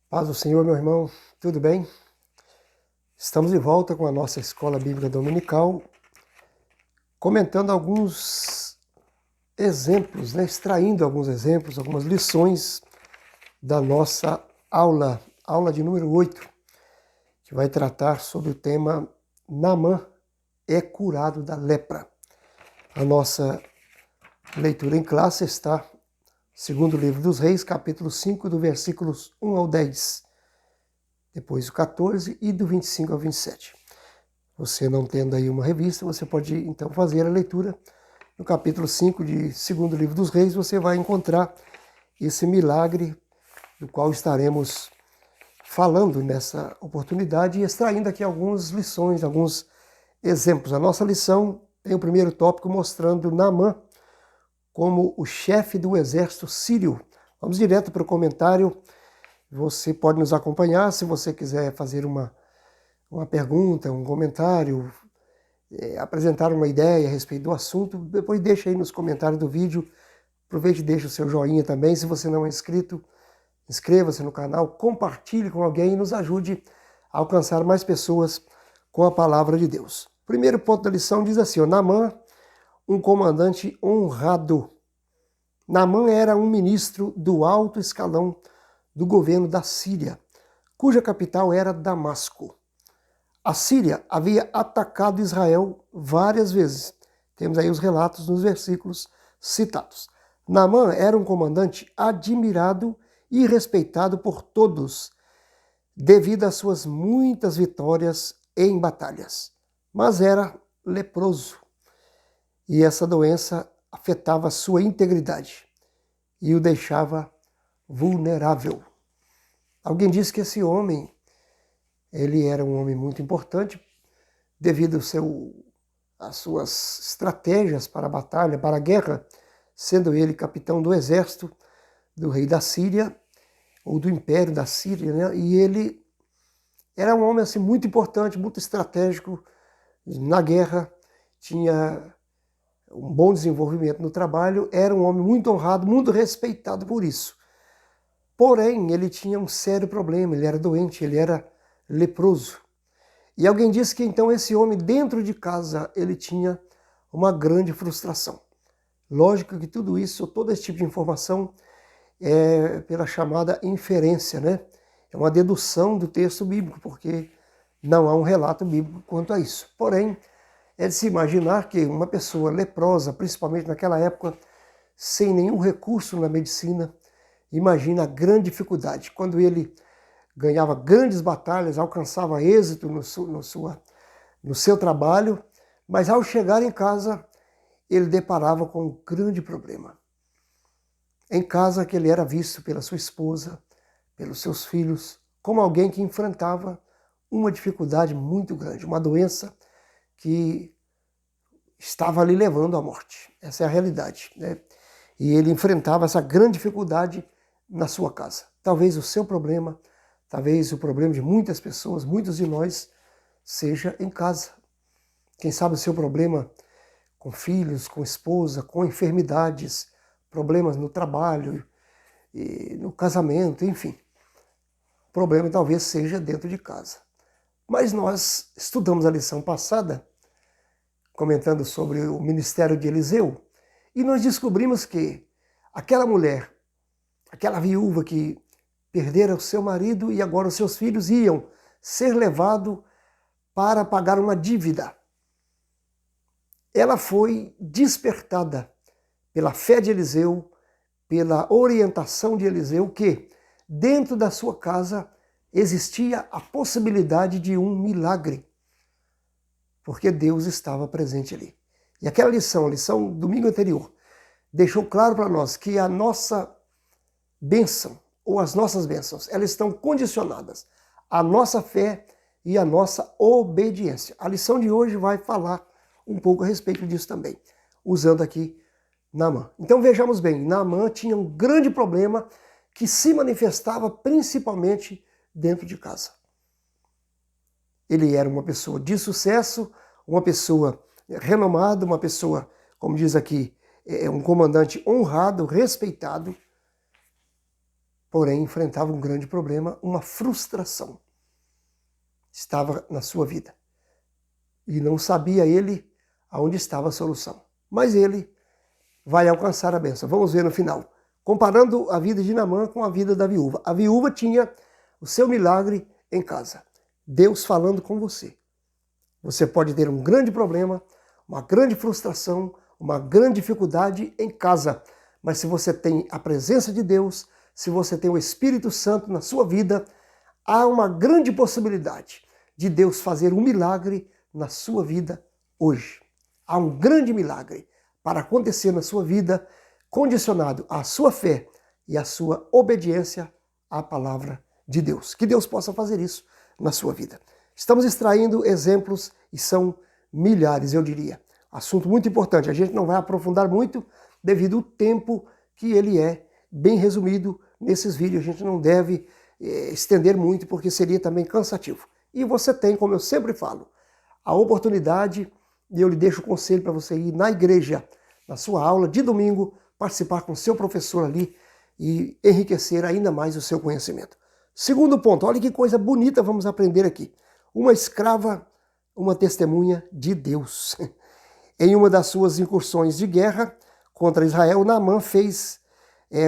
Paz do Senhor, meu irmão, tudo bem? Estamos de volta com a nossa Escola Bíblica Dominical, comentando alguns exemplos, extraindo alguns exemplos, algumas lições da nossa aula de número 8, que vai tratar sobre o tema Naamã é curado da lepra. A nossa leitura em classe está segundo livro dos Reis, capítulo 5, do versículos 1 ao 10. Depois o 14 e do 25 ao 27. Você não tendo aí uma revista, você pode então fazer a leitura. No capítulo 5 de segundo livro dos Reis, você vai encontrar esse milagre do qual estaremos falando nessa oportunidade e extraindo aqui algumas lições, alguns exemplos. A nossa lição tem o primeiro tópico mostrando Naamã como o chefe do exército sírio. Vamos direto para o comentário. Você pode nos acompanhar se você quiser fazer uma pergunta, um comentário, apresentar uma ideia a respeito do assunto. Depois deixa aí nos comentários do vídeo. Aproveite e deixa o seu joinha também. Se você não é inscrito, inscreva-se no canal, compartilhe com alguém e nos ajude a alcançar mais pessoas com a palavra de Deus. Primeiro ponto da lição diz assim: Naamã, um comandante honrado. Naamã era um ministro do alto escalão do governo da Síria, cuja capital era Damasco. A Síria havia atacado Israel várias vezes. Temos aí os relatos nos versículos citados. Naamã era um comandante admirado e respeitado por todos, devido às suas muitas vitórias em batalhas. Mas era leproso, e essa doença afetava sua integridade e o deixava vulnerável. Alguém disse que esse homem, ele era um homem muito importante devido às suas estratégias para a batalha, para a guerra, sendo ele capitão do exército do rei da Síria, ou do império da Síria, né? E ele era um homem assim, muito importante, muito estratégico na guerra, tinha um bom desenvolvimento no trabalho, era um homem muito honrado, muito respeitado por isso. Porém, ele tinha um sério problema, ele era doente, ele era leproso. E alguém disse que então esse homem dentro de casa, ele tinha uma grande frustração. Lógico que tudo isso, todo esse tipo de informação é pela chamada inferência, né? É uma dedução do texto bíblico, porque não há um relato bíblico quanto a isso. Porém, é de se imaginar que uma pessoa leprosa, principalmente naquela época, sem nenhum recurso na medicina, imagina a grande dificuldade. Quando ele ganhava grandes batalhas, alcançava êxito no seu trabalho, mas ao chegar em casa, ele deparava com um grande problema. Em casa, que ele era visto pela sua esposa, pelos seus filhos, como alguém que enfrentava uma dificuldade muito grande, uma doença que estava ali levando à morte. Essa é a realidade, né? E ele enfrentava essa grande dificuldade na sua casa. Talvez o seu problema, talvez o problema de muitas pessoas, muitos de nós, seja em casa. Quem sabe o seu problema com filhos, com esposa, com enfermidades, problemas no trabalho, no casamento, enfim. O problema talvez seja dentro de casa. Mas nós estudamos a lição passada, comentando sobre o ministério de Eliseu, e nós descobrimos que aquela mulher, aquela viúva que perdera o seu marido e agora os seus filhos iam ser levados para pagar uma dívida. Ela foi despertada pela fé de Eliseu, pela orientação de Eliseu, que dentro da sua casa existia a possibilidade de um milagre, porque Deus estava presente ali. E aquela lição, a lição do domingo anterior, deixou claro para nós que a nossa bênção, ou as nossas bênçãos, elas estão condicionadas à nossa fé e à nossa obediência. A lição de hoje vai falar um pouco a respeito disso também, usando aqui Naamã. Então vejamos bem, Naamã tinha um grande problema que se manifestava principalmente dentro de casa. Ele era uma pessoa de sucesso, uma pessoa renomada, uma pessoa, como diz aqui, um comandante honrado, respeitado. porém enfrentava um grande problema, uma frustração. Estava na sua vida. E não sabia ele aonde estava a solução. Mas ele vai alcançar a bênção. Vamos ver no final. Comparando a vida de Naamã com a vida da viúva. A viúva tinha o seu milagre em casa. Deus falando com você. Você pode ter um grande problema, uma grande frustração, uma grande dificuldade em casa. Mas se você tem a presença de Deus, se você tem o Espírito Santo na sua vida, há uma grande possibilidade de Deus fazer um milagre na sua vida hoje. Há um grande milagre para acontecer na sua vida, condicionado à sua fé e à sua obediência à palavra de Deus. Que Deus possa fazer isso na sua vida. Estamos extraindo exemplos e são milhares, eu diria. Assunto muito importante. A gente não vai aprofundar muito devido ao tempo que ele é bem resumido nesses vídeos. A gente não deve estender muito porque seria também cansativo. E você tem, como eu sempre falo, a oportunidade, e eu lhe deixo o conselho para você ir na igreja, na sua aula de domingo, participar com o seu professor ali e enriquecer ainda mais o seu conhecimento. Segundo ponto, olha que coisa bonita vamos aprender aqui. Uma escrava, uma testemunha de Deus. Em uma das suas incursões de guerra contra Israel, Naamã fez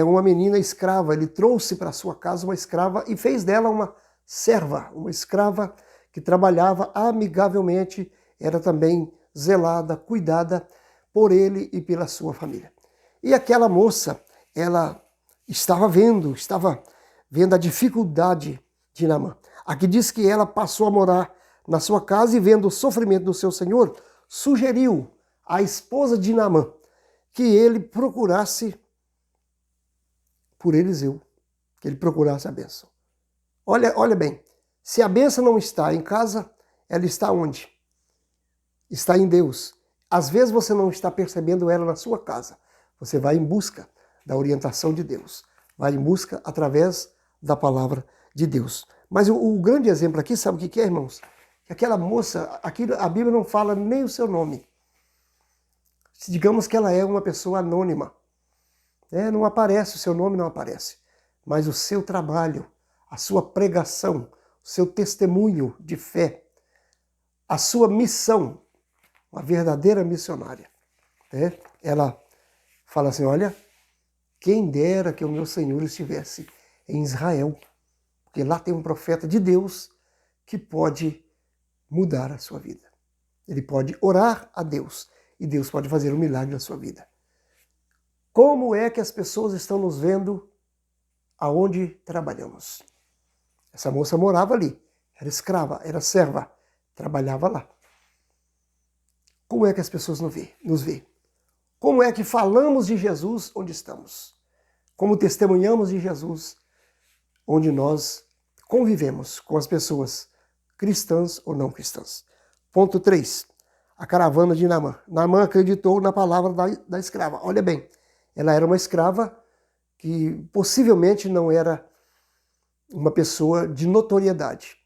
uma menina escrava. Ele trouxe para sua casa uma escrava e fez dela uma serva, uma escrava que trabalhava amigavelmente, era também zelada, cuidada por ele e pela sua família. E aquela moça, ela estava vendo a dificuldade de Naamã. Aqui diz que ela passou a morar na sua casa e vendo o sofrimento do seu senhor, sugeriu à esposa de Naamã que ele procurasse por Eliseu, que ele procurasse a bênção. Olha bem, se a bênção não está em casa, ela está onde? Está em Deus. Às vezes você não está percebendo ela na sua casa. Você vai em busca da orientação de Deus. Vai em busca através da palavra de Deus. Mas o grande exemplo aqui, sabe o que é, irmãos? Que aquela moça, aqui a Bíblia não fala nem o seu nome. Digamos que ela é uma pessoa anônima. Não aparece, o seu nome não aparece. Mas o seu trabalho, a sua pregação, o seu testemunho de fé, a sua missão, uma verdadeira missionária. Ela fala assim, olha, quem dera que o meu Senhor estivesse em Israel, porque lá tem um profeta de Deus que pode mudar a sua vida. Ele pode orar a Deus e Deus pode fazer um milagre na sua vida. Como é que as pessoas estão nos vendo aonde trabalhamos? Essa moça morava ali, era escrava, era serva, trabalhava lá. Como é que as pessoas nos vê? Como é que falamos de Jesus onde estamos? Como testemunhamos de Jesus onde nós convivemos com as pessoas cristãs ou não cristãs? Ponto 3. A caravana de Naamã. Naamã acreditou na palavra da escrava. Olha bem, ela era uma escrava que possivelmente não era uma pessoa de notoriedade,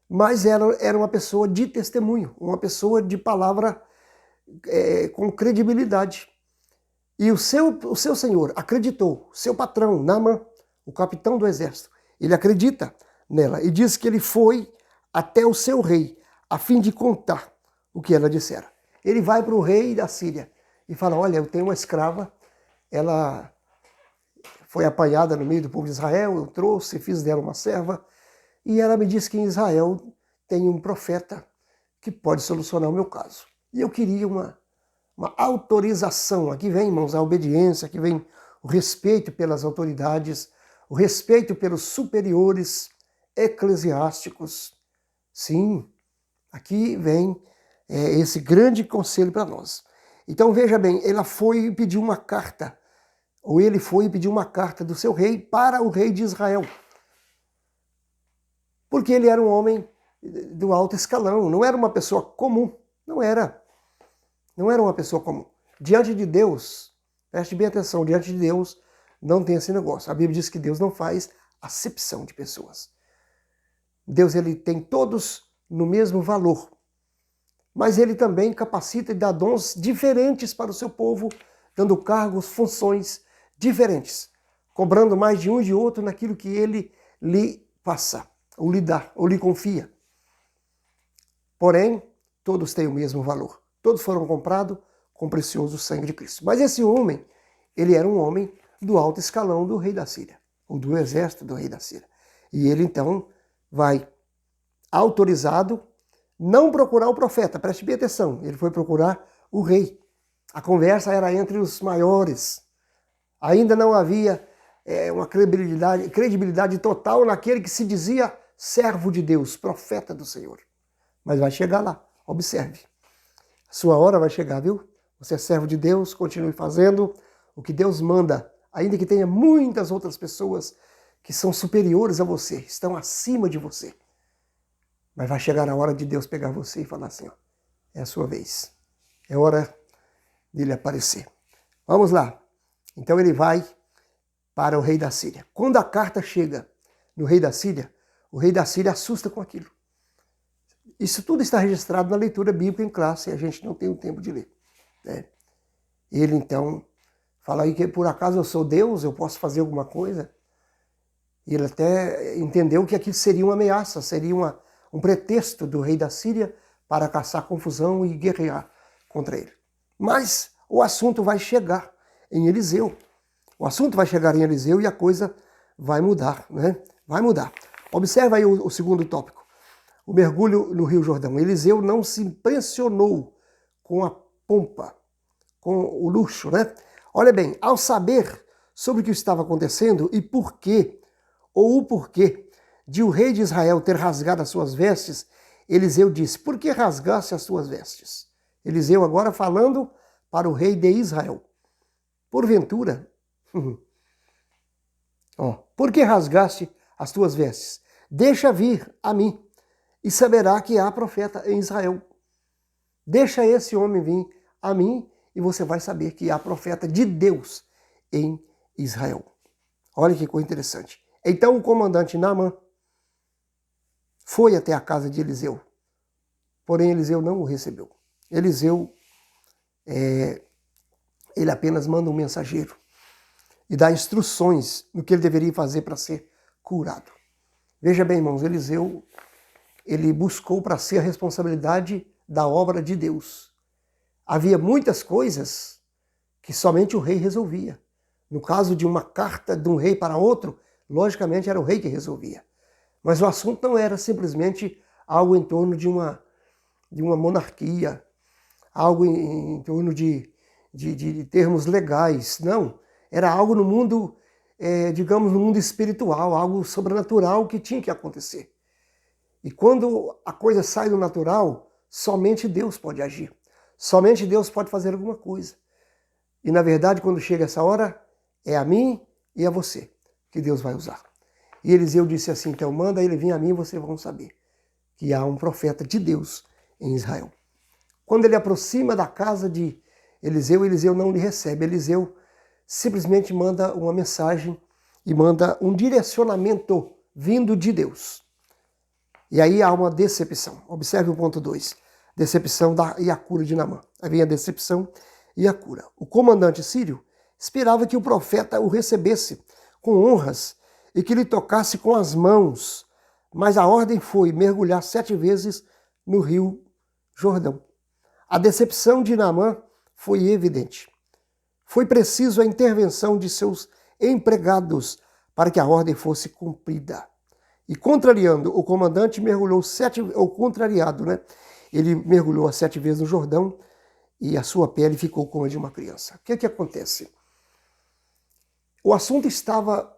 mas ela era uma pessoa de testemunho, uma pessoa de palavra com credibilidade. E o seu senhor acreditou, seu patrão, Naamã, o capitão do exército, ele acredita nela e diz que ele foi até o seu rei a fim de contar o que ela dissera. Ele vai para o rei da Síria e fala, olha, eu tenho uma escrava, ela foi apanhada no meio do povo de Israel, eu trouxe, fiz dela uma serva, e ela me disse que em Israel tem um profeta que pode solucionar o meu caso. E eu queria uma autorização. Aqui vem, irmãos, a obediência, aqui vem o respeito pelas autoridades, o respeito pelos superiores eclesiásticos. Sim, aqui vem esse grande conselho para nós. Então veja bem, ela foi e pediu uma carta, ou ele foi e pediu uma carta do seu rei para o rei de Israel. Porque ele era um homem do alto escalão, não era uma pessoa comum, não era uma pessoa comum. Diante de Deus, preste bem atenção, diante de Deus não tem esse negócio. A Bíblia diz que Deus não faz acepção de pessoas. Deus, ele tem todos no mesmo valor, mas ele também capacita e dá dons diferentes para o seu povo, dando cargos, funções diferentes. cobrando mais de um e de outro naquilo que ele lhe passa, ou lhe dá, ou lhe confia. Porém, todos têm o mesmo valor. Todos foram comprados com o precioso sangue de Cristo. Mas esse homem, ele era um homem do alto escalão do rei da Síria, ou do exército do rei da Síria. E ele então vai, autorizado, não procurar o profeta, preste bem atenção, ele foi procurar o rei. A conversa era entre os maiores. Ainda não havia uma credibilidade total naquele que se dizia servo de Deus, profeta do Senhor. Mas vai chegar lá, observe. A sua hora vai chegar, viu? Você é servo de Deus, continue fazendo o que Deus manda, ainda que tenha muitas outras pessoas que são superiores a você, estão acima de você. Mas vai chegar a hora de Deus pegar você e falar assim, ó, é a sua vez. É hora dele aparecer. Vamos lá. Então ele vai para o rei da Síria. Quando a carta chega no rei da Síria, o rei da Síria assusta com aquilo. Isso tudo está registrado na leitura bíblica em classe, e a gente não tem o tempo de ler. Né? Ele então fala aí que por acaso eu sou Deus, eu posso fazer alguma coisa. E ele até entendeu que aquilo seria uma ameaça, seria um pretexto do rei da Síria para caçar confusão e guerrear contra ele. Mas o assunto vai chegar em Eliseu. O assunto vai chegar em Eliseu e a coisa vai mudar, né? Vai mudar. Observa aí o segundo tópico. O mergulho no Rio Jordão. Eliseu não se impressionou com a pompa, com o luxo, né? Olha bem, ao saber sobre o que estava acontecendo e por quê, ou o porquê de o rei de Israel ter rasgado as suas vestes, Eliseu disse, por que rasgaste as tuas vestes? Eliseu agora falando para o rei de Israel. Porventura, por que rasgaste as tuas vestes? Deixa vir a mim e saberá que há profeta em Israel. Deixa esse homem vir a mim e você vai saber que há profeta de Deus em Israel. Olha que coisa interessante. Então o comandante Naamã foi até a casa de Eliseu, porém Eliseu não o recebeu. Eliseu, ele apenas manda um mensageiro e dá instruções no que ele deveria fazer para ser curado. Veja bem, irmãos, Eliseu, ele buscou para si a responsabilidade da obra de Deus. Havia muitas coisas que somente o rei resolvia. No caso de uma carta de um rei para outro, logicamente era o rei que resolvia. Mas o assunto não era simplesmente algo em torno de uma monarquia, algo em torno de termos legais. Não, era algo no mundo, digamos, no mundo espiritual, algo sobrenatural que tinha que acontecer. E quando a coisa sai do natural, somente Deus pode agir. Somente Deus pode fazer alguma coisa. E na verdade, quando chega essa hora, é a mim e a você que Deus vai usar. E Eliseu disse assim, então manda ele vir a mim e vocês vão saber que há um profeta de Deus em Israel. Quando ele aproxima da casa de Eliseu, Eliseu não lhe recebe. Eliseu simplesmente manda uma mensagem e manda um direcionamento vindo de Deus. E aí há uma decepção. Observe o ponto 2. Decepção e a cura de Naamã. Aí vem a decepção e a cura. O comandante sírio esperava que o profeta o recebesse com honras e que lhe tocasse com as mãos. Mas a ordem foi mergulhar 7 vezes no rio Jordão. A decepção de Naamã foi evidente. Foi preciso a intervenção de seus empregados para que a ordem fosse cumprida. E contrariando, o comandante mergulhou 7, ou contrariado, né? Ele mergulhou 7 vezes no Jordão e a sua pele ficou como a de uma criança. O que acontece? O assunto estava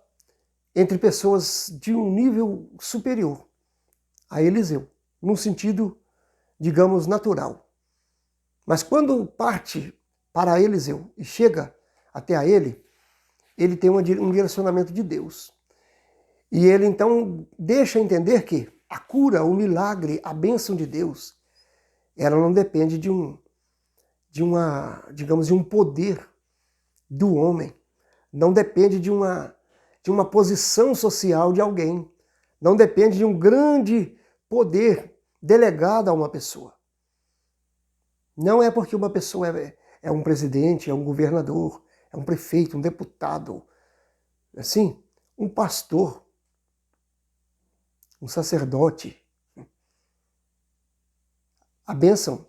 entre pessoas de um nível superior a Eliseu, num sentido, digamos, natural. Mas quando parte para Eliseu e chega até a ele tem um direcionamento de Deus. E ele então deixa entender que a cura, o milagre, a bênção de Deus, ela não depende de um poder do homem. Não depende de uma posição social de alguém. Não depende de um grande poder delegado a uma pessoa. Não é porque uma pessoa é um presidente, é um governador, é um prefeito, um deputado. assim, um pastor, um sacerdote. A bênção,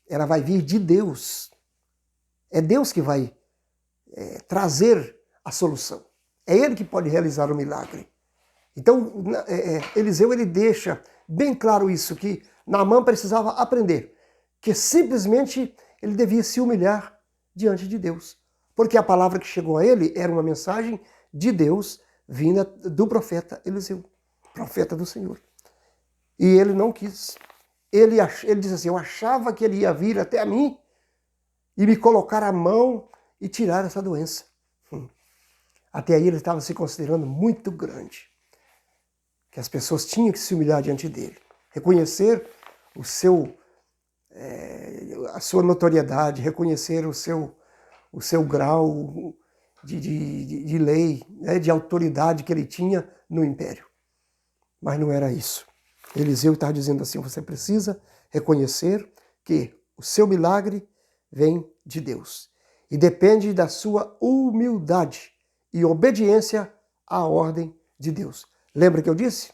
ela vai vir de Deus. É Deus que vai trazer a solução. É Ele que pode realizar o milagre. Então, Eliseu ele deixa bem claro isso, que Naamã precisava aprender, que simplesmente ele devia se humilhar diante de Deus. Porque a palavra que chegou a ele era uma mensagem de Deus vinda do profeta Eliseu, profeta do Senhor. E ele não quis. Ele disse assim, eu achava que ele ia vir até a mim e me colocar a mão e tirar essa doença. Até aí ele estava se considerando muito grande. Que as pessoas tinham que se humilhar diante dele. Reconhecer a sua notoriedade, reconhecer o seu grau de lei, né, de autoridade que ele tinha no império. Mas não era isso. Eliseu está dizendo assim, você precisa reconhecer que o seu milagre vem de Deus. E depende da sua humildade e obediência à ordem de Deus. Lembra que eu disse?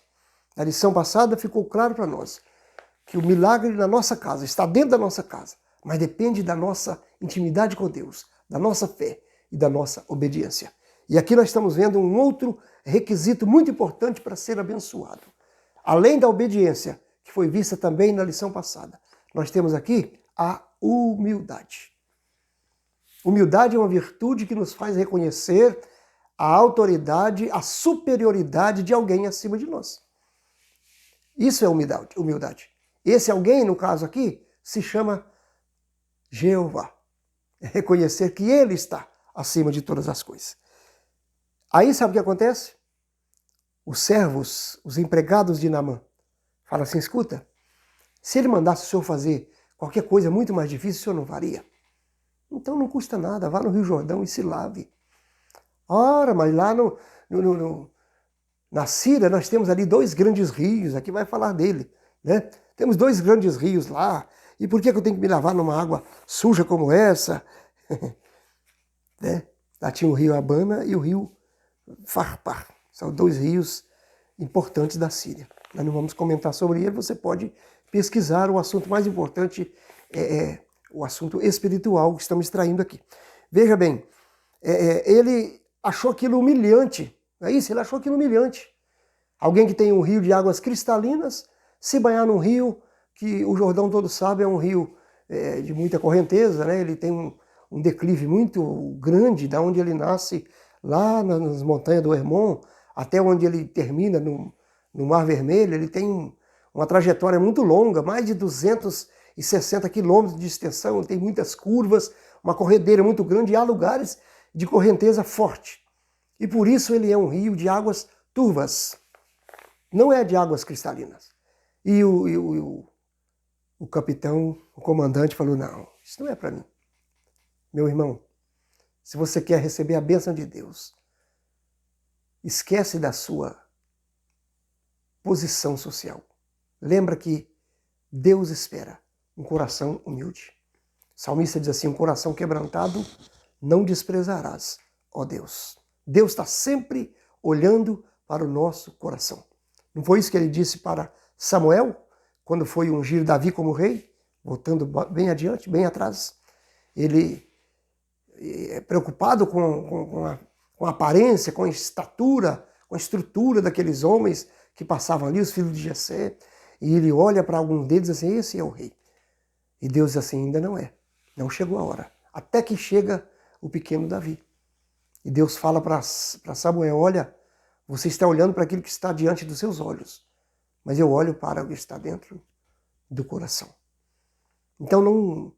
Na lição passada ficou claro para nós que o milagre na nossa casa está dentro da nossa casa, mas depende da nossa intimidade com Deus, da nossa fé e da nossa obediência. E aqui nós estamos vendo um outro requisito muito importante para ser abençoado. Além da obediência, que foi vista também na lição passada, nós temos aqui a humildade. Humildade é uma virtude que nos faz reconhecer a autoridade, a superioridade de alguém acima de nós. Isso é humildade. Esse alguém, no caso aqui, se chama Jeová. É reconhecer que Ele está acima de todas as coisas. Aí sabe o que acontece? Os servos, os empregados de Naamã, falam assim, escuta, se ele mandasse o senhor fazer qualquer coisa muito mais difícil, o senhor não faria? Então não custa nada, vá no Rio Jordão e se lave. Ora, mas lá na Síria nós temos ali 2 grandes rios, aqui vai falar dele, né? Temos 2 grandes rios lá, e por que eu tenho que me lavar numa água suja como essa? Né? Lá tinha o rio Abana e o rio Farpar, são 2 rios importantes da Síria. Nós não vamos comentar sobre ele, você pode pesquisar. O assunto mais importante é o assunto espiritual que estamos extraindo aqui. Veja bem, ele achou aquilo humilhante, não é isso? Ele achou aquilo humilhante. Alguém que tem um rio de águas cristalinas, se banhar num rio que o Jordão todo sabe é um rio de muita correnteza, né? Ele tem um declive muito grande, da onde ele nasce, lá nas montanhas do Hermon, até onde ele termina no Mar Vermelho. Ele tem uma trajetória muito longa, mais de 260 quilômetros de extensão, tem muitas curvas, uma corredeira muito grande e há lugares de correnteza forte. E por isso ele é um rio de águas turvas, não é de águas cristalinas. E o capitão, o comandante falou, não, isso não é para mim. Meu irmão, se você quer receber a bênção de Deus, esquece da sua posição social. Lembra que Deus espera um coração humilde. O salmista diz assim, um coração quebrantado não desprezarás, ó Deus. Deus está sempre olhando para o nosso coração. Não foi isso que ele disse para Samuel, quando foi ungir Davi como rei? Voltando bem adiante, bem atrás. Ele é preocupado com a aparência, com a estatura, com a estrutura daqueles homens que passavam ali, os filhos de Jessé, e ele olha para algum deles e diz assim, esse é o rei. E Deus diz assim, ainda não é, não chegou a hora, até que chega o pequeno Davi. E Deus fala para Samuel, olha, você está olhando para aquilo que está diante dos seus olhos, mas eu olho para o que está dentro do coração. Então não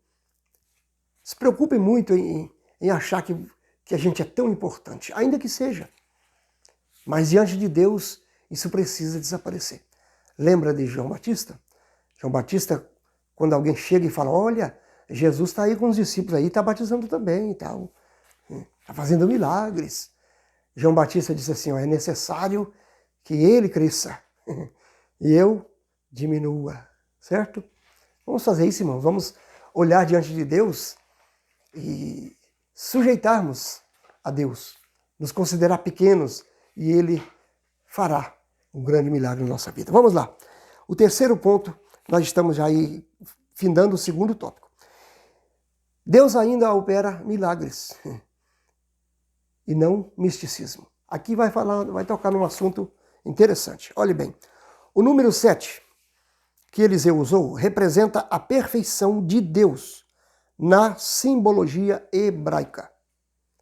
se preocupe muito em achar que a gente é tão importante, ainda que seja. Mas diante de Deus, isso precisa desaparecer. Lembra de João Batista? João Batista, quando alguém chega e fala, olha, Jesus está aí com os discípulos aí, está batizando também e tal, está fazendo milagres. João Batista disse assim, ó, é necessário que ele cresça e eu diminua, certo? Vamos fazer isso, irmãos, vamos olhar diante de Deus e sujeitarmos a Deus nos considerar pequenos e Ele fará um grande milagre na nossa vida. Vamos lá. O terceiro ponto, nós estamos já aí findando o segundo tópico. Deus ainda opera milagres e não misticismo. Aqui vai tocar num assunto interessante. Olhe bem, o número 7 que Eliseu usou representa a perfeição de Deus na simbologia hebraica.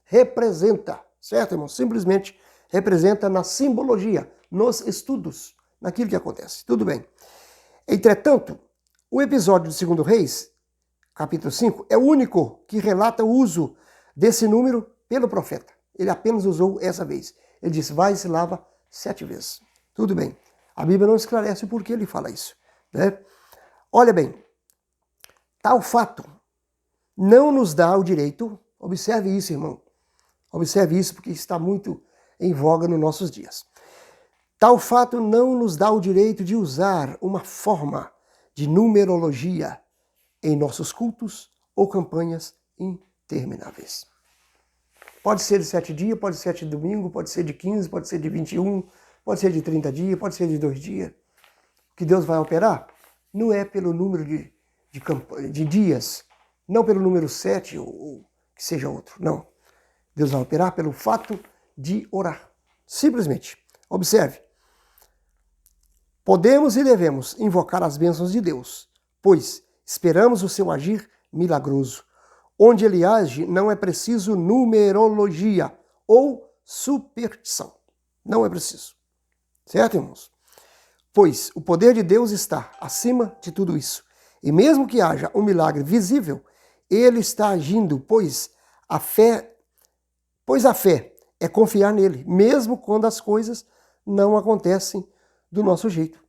Representa, certo, irmão? Simplesmente representa na simbologia, nos estudos, naquilo que acontece. Tudo bem. Entretanto, o episódio do 2 Reis, capítulo 5, é o único que relata o uso desse número pelo profeta. Ele apenas usou essa vez. Ele disse, vai e se lava 7 vezes. Tudo bem. A Bíblia não esclarece o porquê ele fala isso, né? Olha bem, tal fato não nos dá o direito, observe isso, irmão, observe isso porque está muito em voga nos nossos dias. Tal fato não nos dá o direito de usar uma forma de numerologia em nossos cultos ou campanhas intermináveis. Pode ser de 7 dias, pode ser de domingo, pode ser de 15, pode ser de 21, pode ser de 30 dias, pode ser de 2 dias. O que Deus vai operar não é pelo número de dias, não pelo número 7 ou que seja outro, não. Deus vai operar pelo fato de orar. Simplesmente. Observe. Podemos e devemos invocar as bênçãos de Deus, pois esperamos o seu agir milagroso. Onde ele age, não é preciso numerologia ou superstição. Não é preciso. Certo, irmãos? Pois o poder de Deus está acima de tudo isso. E mesmo que haja um milagre visível, ele está agindo, pois a fé é confiar nele, mesmo quando as coisas não acontecem do nosso jeito.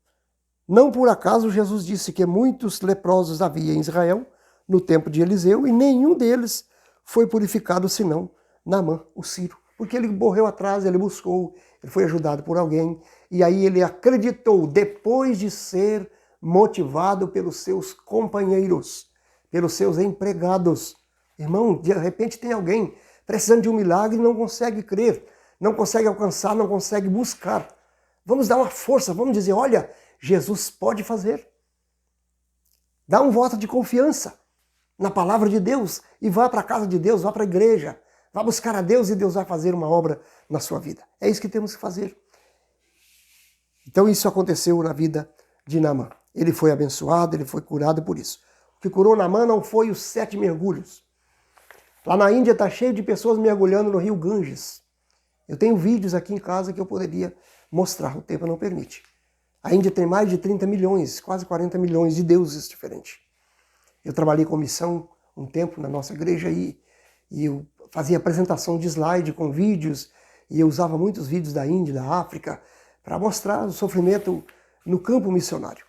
Não por acaso Jesus disse que muitos leprosos havia em Israel no tempo de Eliseu e nenhum deles foi purificado senão Naamã, o Sírio. Porque ele morreu atrás, ele buscou, ele foi ajudado por alguém e aí ele acreditou depois de ser motivado pelos seus companheiros, pelos seus empregados. Irmão, de repente tem alguém precisando de um milagre e não consegue crer, não consegue alcançar, não consegue buscar. Vamos dar uma força, vamos dizer, olha, Jesus pode fazer. Dá um voto de confiança na palavra de Deus e vá para a casa de Deus, vá para a igreja, vá buscar a Deus e Deus vai fazer uma obra na sua vida. É isso que temos que fazer. Então isso aconteceu na vida de Naamã. Ele foi abençoado, ele foi curado por isso. O que curou Naamã não foi os 7 mergulhos. Lá na Índia está cheio de pessoas mergulhando no rio Ganges. Eu tenho vídeos aqui em casa que eu poderia mostrar, o tempo não permite. A Índia tem mais de 30 milhões, quase 40 milhões de deuses diferentes. Eu trabalhei com missão um tempo na nossa igreja e eu fazia apresentação de slide com vídeos e eu usava muitos vídeos da Índia, da África, para mostrar o sofrimento no campo missionário.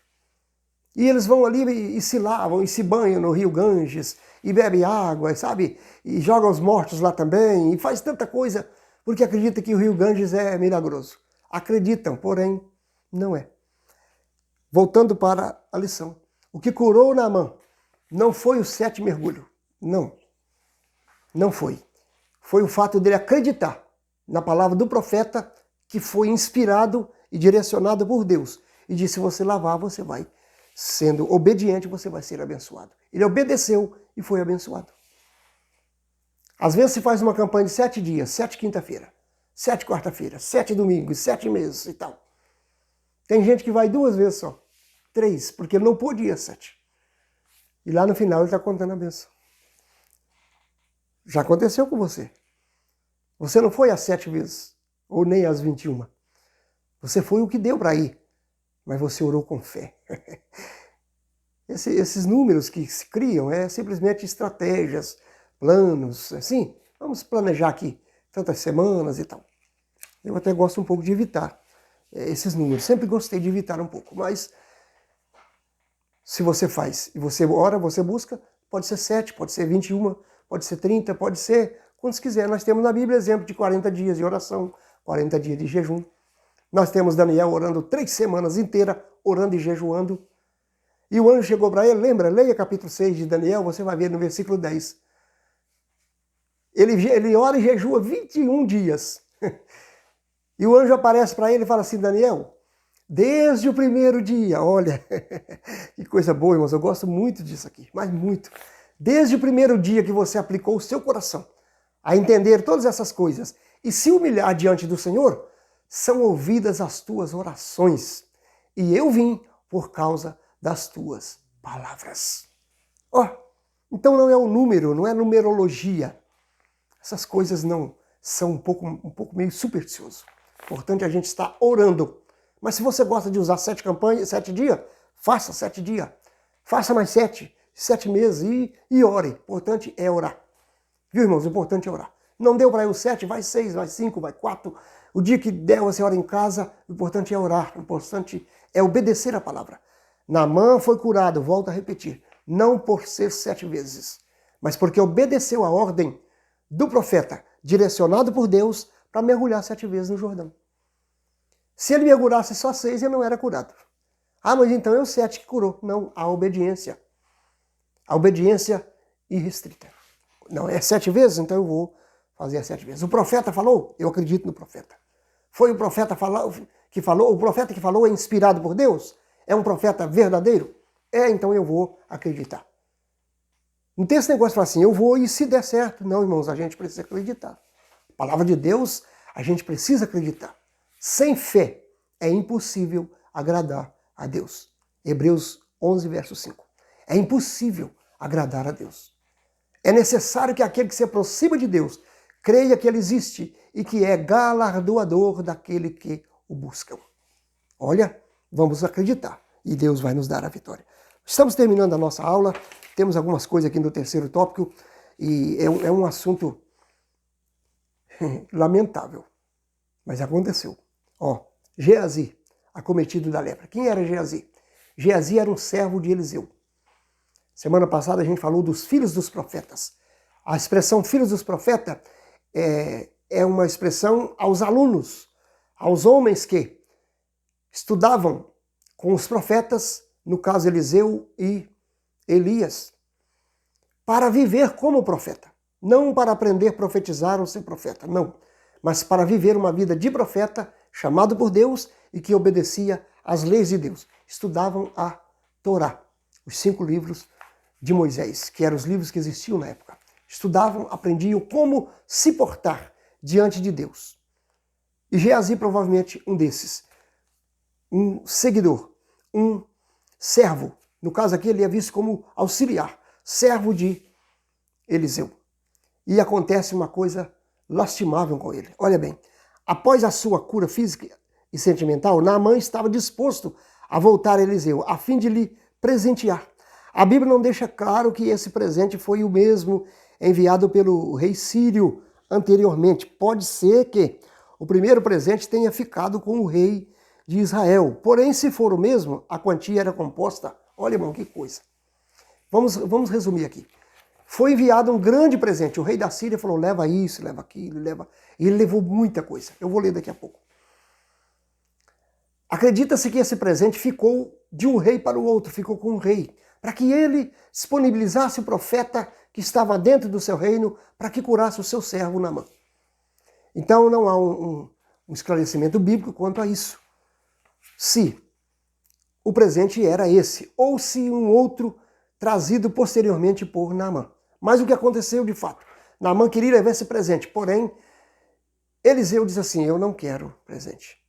E eles vão ali e se lavam e se banham no rio Ganges e bebem água, sabe? E jogam os mortos lá também e faz tanta coisa porque acredita que o rio Ganges é milagroso. Acreditam, porém não é. Voltando para a lição. O que curou Naamã não foi os 7 mergulhos. Não. Não foi. Foi o fato dele acreditar na palavra do profeta que foi inspirado e direcionado por Deus. E disse, se você lavar, você vai. Sendo obediente, você vai ser abençoado. Ele obedeceu e foi abençoado. Às vezes se faz uma campanha de 7 dias, 7 quinta-feira, 7 quarta-feira, 7 domingos, 7 meses e tal. Tem gente que vai 2 vezes só, 3, porque ele não podia 7. E lá no final ele está contando a bênção. Já aconteceu com você. Você não foi às 7 vezes, ou nem às 21. Você foi o que deu para ir, mas você orou com fé. Esses números que se criam é simplesmente estratégias, planos, assim, vamos planejar aqui tantas semanas e tal. Eu até gosto um pouco de evitar esses números, sempre gostei de evitar um pouco, mas se você faz e você ora, você busca, pode ser 7, pode ser 21, pode ser 30, pode ser quantos quiser. Nós temos na Bíblia exemplo de 40 dias de oração, 40 dias de jejum. Nós temos Daniel orando 3 semanas inteiras, orando e jejuando. E o anjo chegou para ele, lembra? Leia capítulo 6 de Daniel, você vai ver no versículo 10. Ele ora e jejua 21 dias. E o anjo aparece para ele e fala assim, Daniel, desde o primeiro dia, olha, que coisa boa, irmãos, eu gosto muito disso aqui, mas muito. Desde o primeiro dia que você aplicou o seu coração a entender todas essas coisas e se humilhar diante do Senhor, são ouvidas as tuas orações. E eu vim por causa das tuas palavras. Ó, então não é o número, não é numerologia. Essas coisas não são um pouco meio supersticioso. Importante a gente estar orando. Mas se você gosta de usar 7 campanhas, 7 dias, faça 7 dias. Faça mais 7, 7 meses e ore. O importante é orar. Viu, irmãos? O importante é orar. Não deu para ir o 7, vai 6, vai 5, vai 4. O dia que der, você ora em casa. O importante é orar. O importante é obedecer a palavra. Naamã foi curado, volto a repetir. Não por ser 7 vezes, mas porque obedeceu a ordem do profeta, direcionado por Deus, para mergulhar 7 vezes no Jordão. Se ele mergulhasse só 6, ele não era curado. Ah, mas então é o 7 que curou. Não, a obediência. A obediência irrestrita. Não, é 7 vezes, então eu vou fazer as 7 vezes. O profeta falou, eu acredito no profeta. Foi o profeta que falou, o profeta que falou é inspirado por Deus? É um profeta verdadeiro? É, então eu vou acreditar. Não tem esse negócio de falar assim, eu vou e se der certo. Não, irmãos, a gente precisa acreditar. A palavra de Deus, a gente precisa acreditar. Sem fé é impossível agradar a Deus. Hebreus 11, verso 5. É impossível agradar a Deus. É necessário que aquele que se aproxima de Deus creia que Ele existe e que é galardoador daquele que o buscam. Olha, vamos acreditar e Deus vai nos dar a vitória. Estamos terminando a nossa aula, temos algumas coisas aqui no terceiro tópico e é um assunto lamentável, mas aconteceu. Ó, Geazi, acometido da lepra. Quem era Geazi? Geazi era um servo de Eliseu. Semana passada a gente falou dos filhos dos profetas. A expressão filhos dos profetas é uma expressão aos alunos, aos homens que estudavam com os profetas, no caso Eliseu e Elias, para viver como profeta. Não para aprender a profetizar ou ser profeta, não. Mas para viver uma vida de profeta, chamado por Deus e que obedecia às leis de Deus. Estudavam a Torá, os 5 livros de Moisés, que eram os livros que existiam na época. Estudavam, aprendiam como se portar diante de Deus. E Geazi provavelmente um desses. Um seguidor, um servo. No caso aqui ele é visto como auxiliar, servo de Eliseu. E acontece uma coisa lastimável com ele. Olha bem, após a sua cura física e sentimental, Naamã estava disposto a voltar a Eliseu, a fim de lhe presentear. A Bíblia não deixa claro que esse presente foi o mesmo enviado pelo rei sírio anteriormente. Pode ser que o primeiro presente tenha ficado com o rei de Israel. Porém, se for o mesmo, a quantia era composta. Olha, irmão, que coisa. Vamos resumir aqui. Foi enviado um grande presente. O rei da Síria falou, leva isso, leva aquilo, leva... E ele levou muita coisa. Eu vou ler daqui a pouco. Acredita-se que esse presente ficou de um rei para o outro, ficou com um rei, para que ele disponibilizasse o profeta que estava dentro do seu reino para que curasse o seu servo Naamã. Então não há um esclarecimento bíblico quanto a isso. Se o presente era esse, ou se um outro trazido posteriormente por Naamã. Mas o que aconteceu de fato? Naamã queria levar esse presente, porém, Eliseu diz assim, eu não quero presente.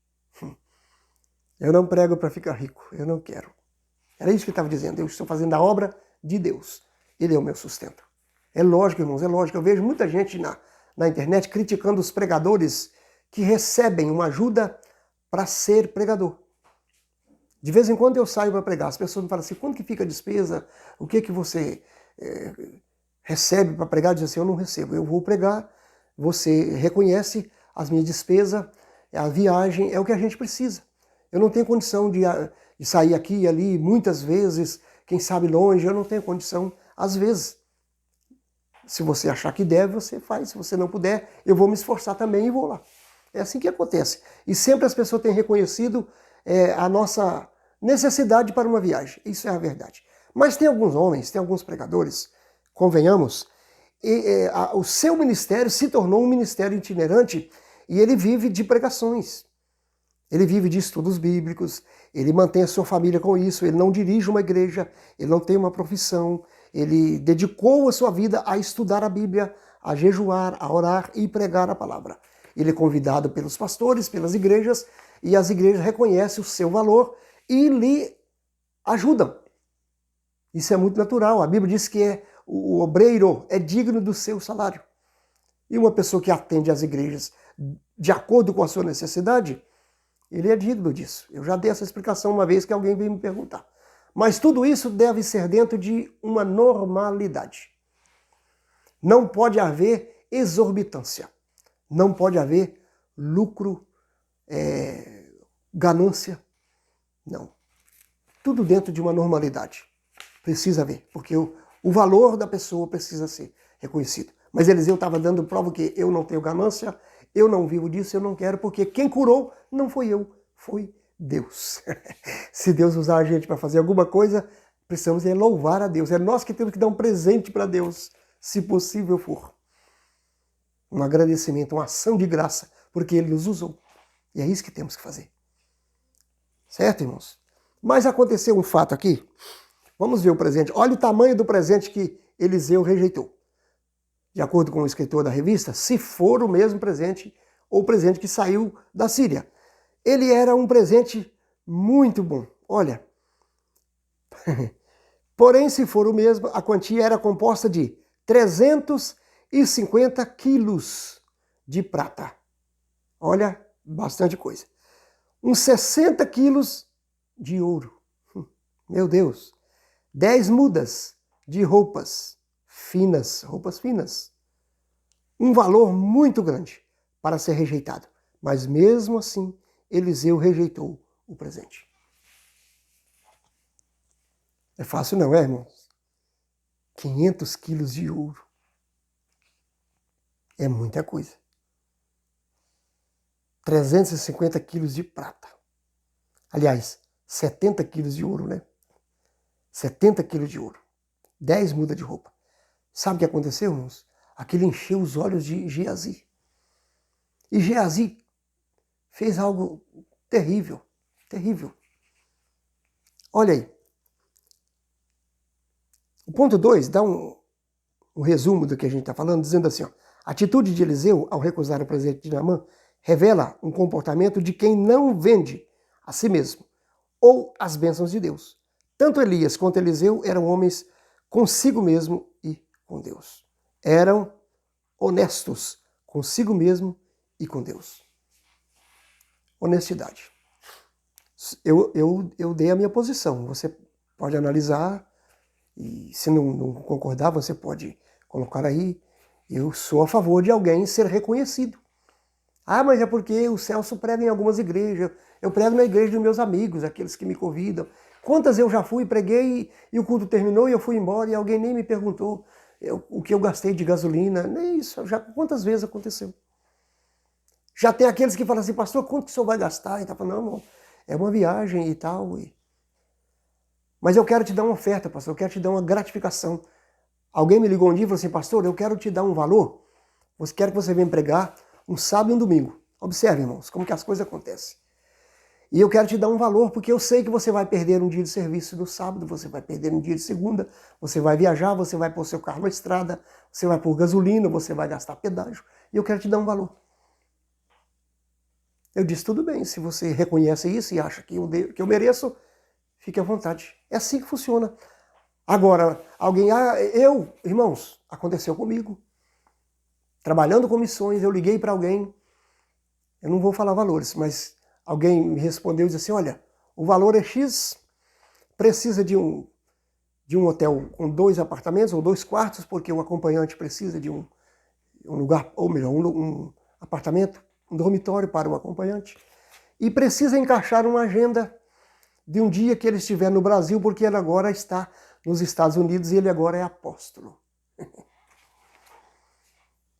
Eu não prego para ficar rico, eu não quero. Era isso que ele estava dizendo, eu estou fazendo a obra de Deus. Ele é o meu sustento. É lógico, irmãos, é lógico. Eu vejo muita gente na internet criticando os pregadores que recebem uma ajuda para ser pregador. De vez em quando eu saio para pregar, as pessoas me falam assim, quanto que fica a despesa? O que você recebe para pregar? Diz assim, eu não recebo, eu vou pregar, você reconhece as minhas despesas, a viagem é o que a gente precisa. Eu não tenho condição de sair aqui e ali, muitas vezes, quem sabe longe, eu não tenho condição, às vezes. Se você achar que deve, você faz. Se você não puder, eu vou me esforçar também e vou lá. É assim que acontece. E sempre as pessoas têm reconhecido a nossa necessidade para uma viagem. Isso é a verdade. Mas tem alguns homens, tem alguns pregadores, convenhamos, o seu ministério se tornou um ministério itinerante E ele vive de pregações. Ele vive de estudos bíblicos, ele mantém a sua família com isso, ele não dirige uma igreja, ele não tem uma profissão, ele dedicou a sua vida a estudar a Bíblia, a jejuar, a orar e pregar a palavra. Ele é convidado pelos pastores, pelas igrejas, e as igrejas reconhecem o seu valor e lhe ajudam. Isso é muito natural. A Bíblia diz que o obreiro é digno do seu salário. E uma pessoa que atende às igrejas de acordo com a sua necessidade, ele é digno disso. Eu já dei essa explicação uma vez que alguém veio me perguntar. Mas tudo isso deve ser dentro de uma normalidade. Não pode haver exorbitância. Não pode haver lucro, ganância. Não. Tudo dentro de uma normalidade. Precisa haver, porque o valor da pessoa precisa ser reconhecido. Mas Eliseu estava dando prova que eu não tenho ganância, eu não vivo disso, eu não quero, porque quem curou não foi eu, foi Deus. Se Deus usar a gente para fazer alguma coisa, precisamos louvar a Deus. É nós que temos que dar um presente para Deus, se possível for. Um agradecimento, uma ação de graça, porque Ele nos usou. E é isso que temos que fazer. Certo, irmãos? Mas aconteceu um fato aqui. Vamos ver o presente. Olha o tamanho do presente que Eliseu rejeitou. De acordo com o escritor da revista, se for o mesmo presente ou o presente que saiu da Síria. Ele era um presente muito bom. Olha. Porém, se for o mesmo, a quantia era composta de 350 quilos de prata. Olha, bastante coisa. Uns 60 quilos de ouro. Meu Deus. 10 mudas de roupas finas. Um valor muito grande para ser rejeitado. Mas mesmo assim, Eliseu rejeitou o presente. É fácil não, irmãos? 500 quilos de ouro. É muita coisa. 350 quilos de prata. Aliás, 70 quilos de ouro, né? 70 quilos de ouro. 10 mudas de roupa. Sabe o que aconteceu, irmãos? Aquilo encheu os olhos de Geazi. E Geazi fez algo terrível. Terrível. Olha aí. O ponto 2 dá um resumo do que a gente está falando, dizendo assim, ó, a atitude de Eliseu ao recusar o presente de Naamã revela um comportamento de quem não vende a si mesmo ou as bênçãos de Deus. Tanto Elias quanto Eliseu eram homens consigo mesmo e com Deus. Eram honestos consigo mesmo e com Deus. Honestidade. Eu dei a minha posição. Você pode analisar e se não concordar, você pode colocar aí. Eu sou a favor de alguém ser reconhecido. Ah, mas é porque o Celso prega em algumas igrejas. Eu prego na igreja dos meus amigos, aqueles que me convidam. Quantas eu já fui, preguei e o culto terminou e eu fui embora e alguém nem me perguntou o que eu gastei de gasolina. Nem isso, já quantas vezes aconteceu. Já tem aqueles que falam assim, pastor, quanto que o senhor vai gastar? E tá falando, não, é uma viagem e tal. Mas eu quero te dar uma oferta, pastor, eu quero te dar uma gratificação. Alguém me ligou um dia e falou assim, pastor, eu quero te dar um valor. Quero que você venha pregar um sábado e um domingo. Observe, irmãos, como que as coisas acontecem. E eu quero te dar um valor, porque eu sei que você vai perder um dia de serviço no sábado, você vai perder um dia de segunda, você vai viajar, você vai pôr seu carro na estrada, você vai pôr gasolina, você vai gastar pedágio, e eu quero te dar um valor. Eu disse, tudo bem, se você reconhece isso e acha que eu mereço, fique à vontade. É assim que funciona. Agora, alguém, irmãos, aconteceu comigo. Trabalhando com missões, eu liguei para alguém, eu não vou falar valores, mas alguém me respondeu e disse assim, olha, o valor é X, precisa de um hotel com 2 apartamentos ou 2 quartos, porque o acompanhante precisa de um lugar, ou melhor, um apartamento, um dormitório para o acompanhante, e precisa encaixar uma agenda de um dia que ele estiver no Brasil, porque ele agora está nos Estados Unidos e ele agora é apóstolo.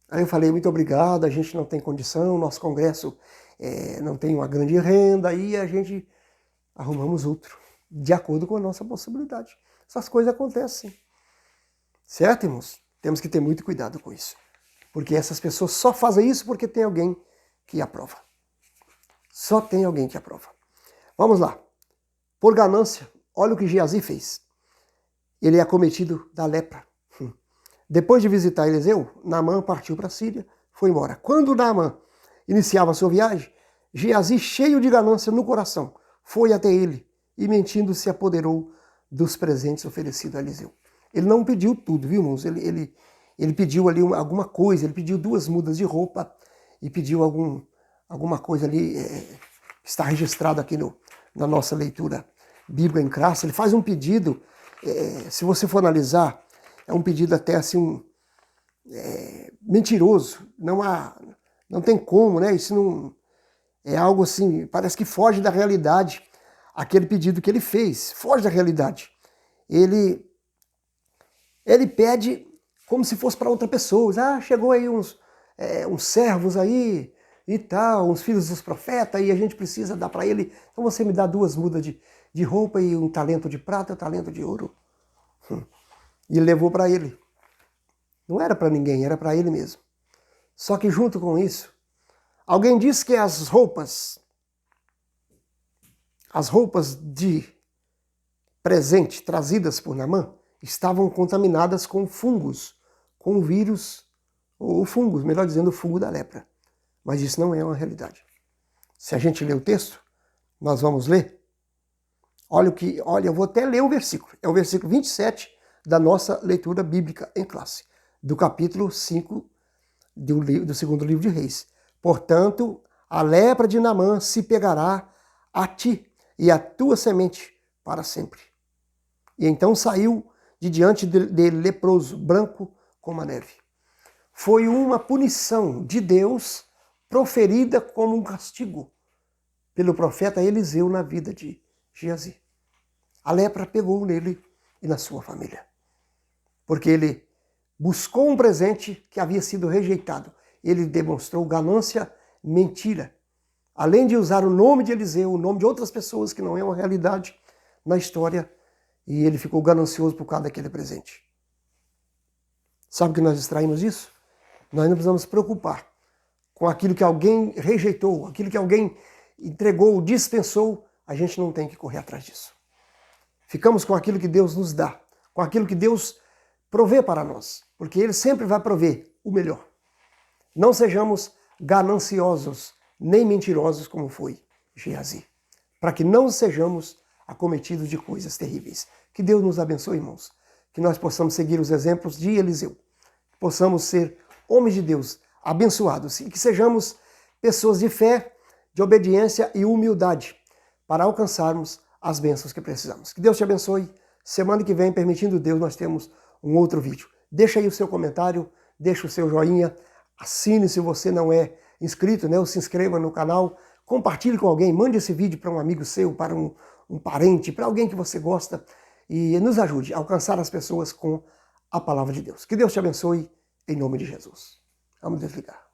Aí eu falei, muito obrigado, a gente não tem condição, nosso congresso não tem uma grande renda, aí a gente arrumamos outro, de acordo com a nossa possibilidade. Essas coisas acontecem. Certo, irmãos? Temos que ter muito cuidado com isso. Porque essas pessoas só fazem isso porque tem alguém que aprova. Só tem alguém que aprova. Vamos lá. Por ganância, olha o que Geazi fez. Ele é acometido da lepra. Depois de visitar Eliseu, Naamã partiu para a Síria, foi embora. Quando Naamã iniciava a sua viagem, Geazi, cheio de ganância no coração, foi até ele e, mentindo, se apoderou dos presentes oferecidos a Eliseu. Ele não pediu tudo, viu, irmãos? Ele pediu ali alguma coisa, ele pediu 2 mudas de roupa e pediu alguma coisa ali, que está registrado aqui na nossa leitura bíblica em classe. Ele faz um pedido, se você for analisar, é um pedido até assim, mentiroso, não tem como, né? Isso não é algo assim, parece que foge da realidade, aquele pedido que ele fez, foge da realidade. Ele pede como se fosse para outra pessoa. Ah, chegou aí uns servos aí e tal, uns filhos dos profetas, e a gente precisa dar para ele, então você me dá 2 mudas de roupa e um talento de prata, um talento de ouro. E levou para ele. Não era para ninguém, era para ele mesmo. Só que junto com isso, alguém disse que as roupas de presente trazidas por Naamã estavam contaminadas com fungos, com o vírus, ou fungos, melhor dizendo, o fungo da lepra. Mas isso não é uma realidade. Se a gente ler o texto, nós vamos ler. Olha, eu vou até ler o versículo. É o versículo 27 da nossa leitura bíblica em classe, do capítulo 5 do segundo livro de Reis. Portanto, a lepra de Naamã se pegará a ti e a tua semente para sempre. E então saiu de diante dele leproso, branco como a neve. Foi uma punição de Deus proferida como um castigo pelo profeta Eliseu na vida de Geazi. A lepra pegou nele e na sua família, porque ele buscou um presente que havia sido rejeitado. Ele demonstrou ganância, mentira. Além de usar o nome de Eliseu, o nome de outras pessoas que não é uma realidade na história, e ele ficou ganancioso por causa daquele presente. Sabe o que nós extraímos disso? Nós não precisamos nos preocupar com aquilo que alguém rejeitou, aquilo que alguém entregou, dispensou, a gente não tem que correr atrás disso. Ficamos com aquilo que Deus nos dá, com aquilo que Deus provê para nós, porque Ele sempre vai prover o melhor. Não sejamos gananciosos, nem mentirosos como foi Geazi, para que não sejamos acometidos de coisas terríveis. Que Deus nos abençoe, irmãos, que nós possamos seguir os exemplos de Eliseu, que possamos ser homens de Deus abençoados e que sejamos pessoas de fé, de obediência e humildade para alcançarmos as bênçãos que precisamos. Que Deus te abençoe. Semana que vem, permitindo Deus, nós temos um outro vídeo. Deixa aí o seu comentário, deixa o seu joinha, assine se você não é inscrito, né? Ou se inscreva no canal, compartilhe com alguém, mande esse vídeo para um amigo seu, para um parente, para alguém que você gosta e nos ajude a alcançar as pessoas com a palavra de Deus. Que Deus te abençoe em nome de Jesus. Vamos desligar.